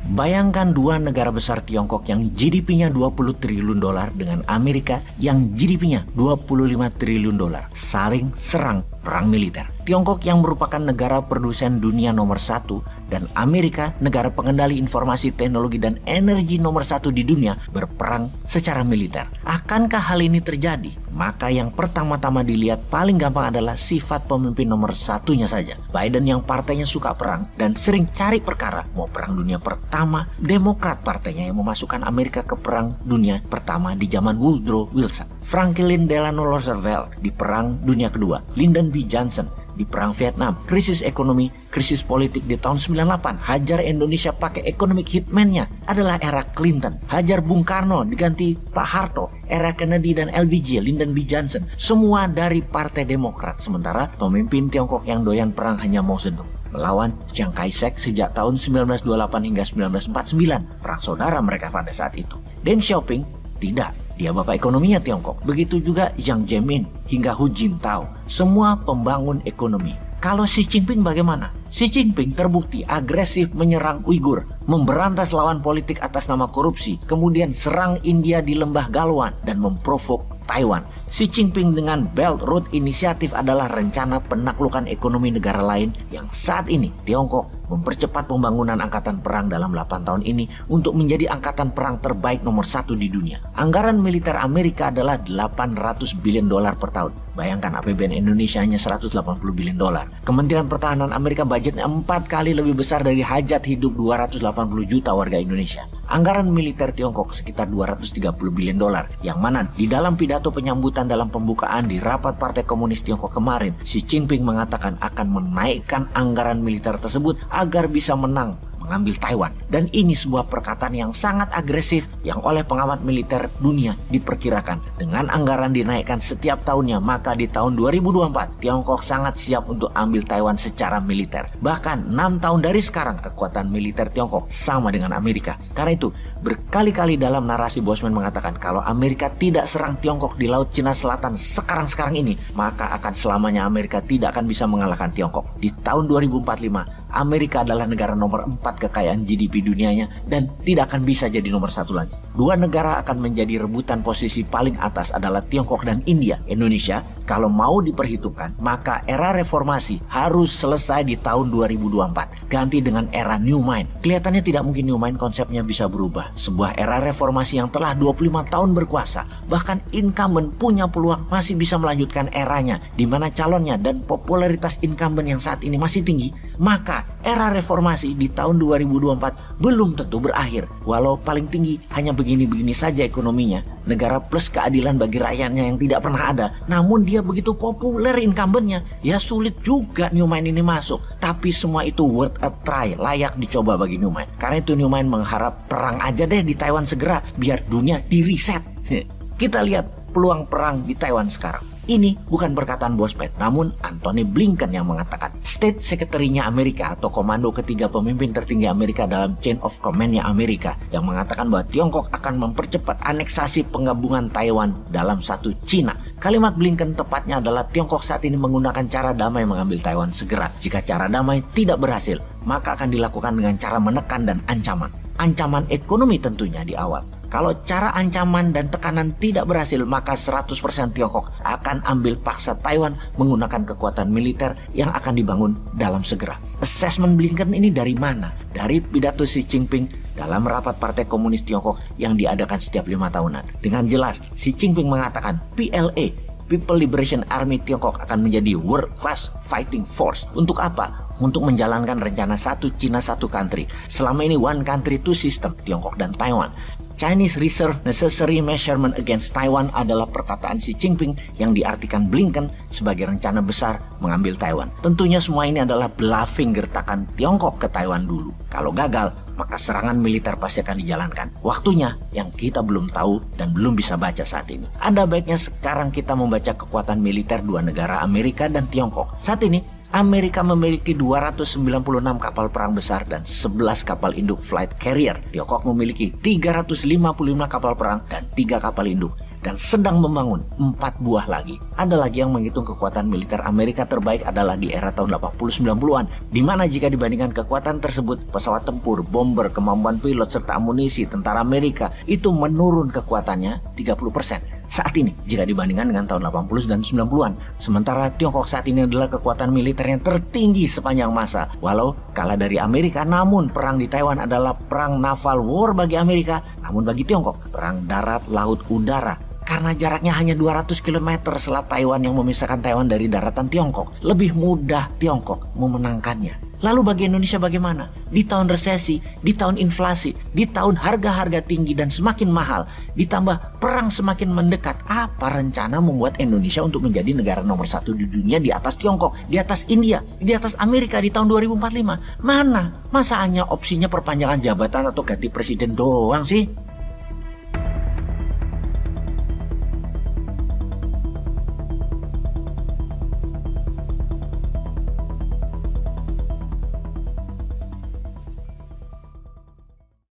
Bayangkan dua negara besar Tiongkok yang GDP-nya 20 triliun dolar dengan Amerika yang GDP-nya 25 triliun dolar saling serang perang militer. Tiongkok yang merupakan negara produsen dunia nomor 1 dan Amerika negara pengendali informasi teknologi dan energi nomor 1 di dunia berperang secara militer. Akankah hal ini terjadi? Maka yang pertama-tama dilihat paling gampang adalah sifat pemimpin nomor 1-nya saja. Biden yang partainya suka perang dan sering cari perkara, mau perang dunia pertama. Demokrat partainya yang memasukkan Amerika ke perang dunia pertama di zaman Woodrow Wilson. Franklin Delano Roosevelt di perang dunia kedua. Lyndon B. Johnson di perang Vietnam, krisis ekonomi, krisis politik di tahun 98, hajar Indonesia pakai economic hitman-nya adalah era Clinton, hajar Bung Karno diganti Pak Harto, era Kennedy dan LBJ, Lyndon B. Johnson, semua dari Partai Demokrat. Sementara pemimpin Tiongkok yang doyan perang hanya Mao Zedong melawan Chiang Kai-shek sejak tahun 1928 hingga 1949, perang saudara mereka pada saat itu. Deng Xiaoping tidak. Dia bapak ekonominya Tiongkok. Begitu juga Jiang Zemin hingga Hu Jintao. Semua pembangun ekonomi. Kalau Xi Jinping bagaimana? Xi Jinping terbukti agresif menyerang Uighur, memberantas lawan politik atas nama korupsi, kemudian serang India di Lembah Galwan dan memprovok Taiwan. Xi Jinping dengan Belt Road Initiative adalah rencana penaklukan ekonomi negara lain yang saat ini Tiongkok mempercepat pembangunan angkatan perang dalam 8 tahun ini untuk menjadi angkatan perang terbaik nomor 1 di dunia. Anggaran militer Amerika adalah 800 billion dolar per tahun. Bayangkan APBN Indonesia hanya 180 billion dolar. Kementerian Pertahanan Amerika budgetnya 4 kali lebih besar dari hajat hidup 280 juta warga Indonesia. Anggaran militer Tiongkok sekitar 230 billion dolar, yang mana di dalam pidato penyambutan dalam pembukaan di rapat Partai Komunis Tiongkok kemarin, Xi Jinping mengatakan akan menaikkan anggaran militer tersebut agar bisa menang mengambil Taiwan. Dan ini sebuah perkataan yang sangat agresif yang oleh pengamat militer dunia diperkirakan dengan anggaran dinaikkan setiap tahunnya, maka di tahun 2024 Tiongkok sangat siap untuk ambil Taiwan secara militer. Bahkan 6 tahun dari sekarang kekuatan militer Tiongkok sama dengan Amerika. Karena itu berkali-kali dalam narasi Bosman mengatakan kalau Amerika tidak serang Tiongkok di Laut Cina Selatan sekarang ini, maka akan selamanya Amerika tidak akan bisa mengalahkan Tiongkok. Di tahun 2045 Amerika adalah negara nomor 4 kekayaan GDP dunianya dan tidak akan bisa jadi nomor 1 lagi. Dua negara akan menjadi rebutan posisi paling atas adalah Tiongkok dan India. Indonesia kalau mau diperhitungkan maka era reformasi harus selesai di tahun 2024. Ganti dengan era New Mind. Kelihatannya tidak mungkin New Mind konsepnya bisa berubah. Sebuah era reformasi yang telah 25 tahun berkuasa, bahkan incumbent punya peluang masih bisa melanjutkan eranya di mana calonnya dan popularitas incumbent yang saat ini masih tinggi. Maka era reformasi di tahun 2024 belum tentu berakhir. Walau paling tinggi hanya begini-begini saja ekonominya, negara plus keadilan bagi rakyatnya yang tidak pernah ada, namun dia begitu populer incumbentnya, ya sulit juga New Mind ini masuk. Tapi semua itu worth a try, layak dicoba bagi New Mind. Karena itu New Mind mengharap perang aja deh di Taiwan segera, biar dunia di reset. Kita lihat peluang perang di Taiwan sekarang. Ini bukan perkataan Bosman, namun Antony Blinken yang mengatakan. State Secretary-nya Amerika atau komando ketiga pemimpin tertinggi Amerika dalam chain of command-nya Amerika yang mengatakan bahwa Tiongkok akan mempercepat aneksasi penggabungan Taiwan dalam satu Cina. Kalimat Blinken tepatnya adalah Tiongkok saat ini menggunakan cara damai mengambil Taiwan segera. Jika cara damai tidak berhasil, maka akan dilakukan dengan cara menekan dan ancaman. Ancaman ekonomi tentunya di awal. Kalau cara ancaman dan tekanan tidak berhasil, maka 100% Tiongkok akan ambil paksa Taiwan menggunakan kekuatan militer yang akan dibangun dalam segera. Assessment Blinken ini dari mana? Dari pidato Xi Jinping dalam rapat Partai Komunis Tiongkok yang diadakan setiap 5 tahunan. Dengan jelas, Xi Jinping mengatakan PLA, People Liberation Army Tiongkok akan menjadi world class fighting force. Untuk apa? Untuk menjalankan rencana satu Cina satu country. Selama ini one country two system, Tiongkok dan Taiwan. Chinese Reserve Necessary Measurement Against Taiwan adalah perkataan Xi Jinping yang diartikan Blinken sebagai rencana besar mengambil Taiwan. Tentunya semua ini adalah bluffing gertakan Tiongkok ke Taiwan dulu. Kalau gagal, maka serangan militer pasti akan dijalankan. Waktunya yang kita belum tahu dan belum bisa baca saat ini. Ada baiknya sekarang kita membaca kekuatan militer dua negara Amerika dan Tiongkok. Saat ini Amerika memiliki 296 kapal perang besar dan 11 kapal induk flight carrier. Tiongkok memiliki 355 kapal perang dan 3 kapal induk. dan sedang membangun 4 buah lagi. Ada lagi yang menghitung kekuatan militer Amerika terbaik adalah di era tahun 80-90-an, di mana jika dibandingkan kekuatan tersebut, pesawat tempur, bomber, kemampuan pilot, serta amunisi tentara Amerika itu menurun kekuatannya 30% saat ini jika dibandingkan dengan tahun 80 dan 90-an. Sementara Tiongkok saat ini adalah kekuatan militer yang tertinggi sepanjang masa. Walau kalah dari Amerika, namun perang di Taiwan adalah perang naval war bagi Amerika. Namun bagi Tiongkok, perang darat, laut, udara. Karena jaraknya hanya 200 km selat Taiwan yang memisahkan Taiwan dari daratan Tiongkok, lebih mudah Tiongkok memenangkannya. Lalu bagi Indonesia bagaimana? Di tahun resesi, di tahun inflasi, di tahun harga-harga tinggi dan semakin mahal, ditambah perang semakin mendekat, apa rencana membuat Indonesia untuk menjadi negara nomor 1 di dunia di atas Tiongkok, di atas India, di atas Amerika di tahun 2045? Mana? Masa hanya opsinya perpanjangan jabatan atau ganti presiden doang sih?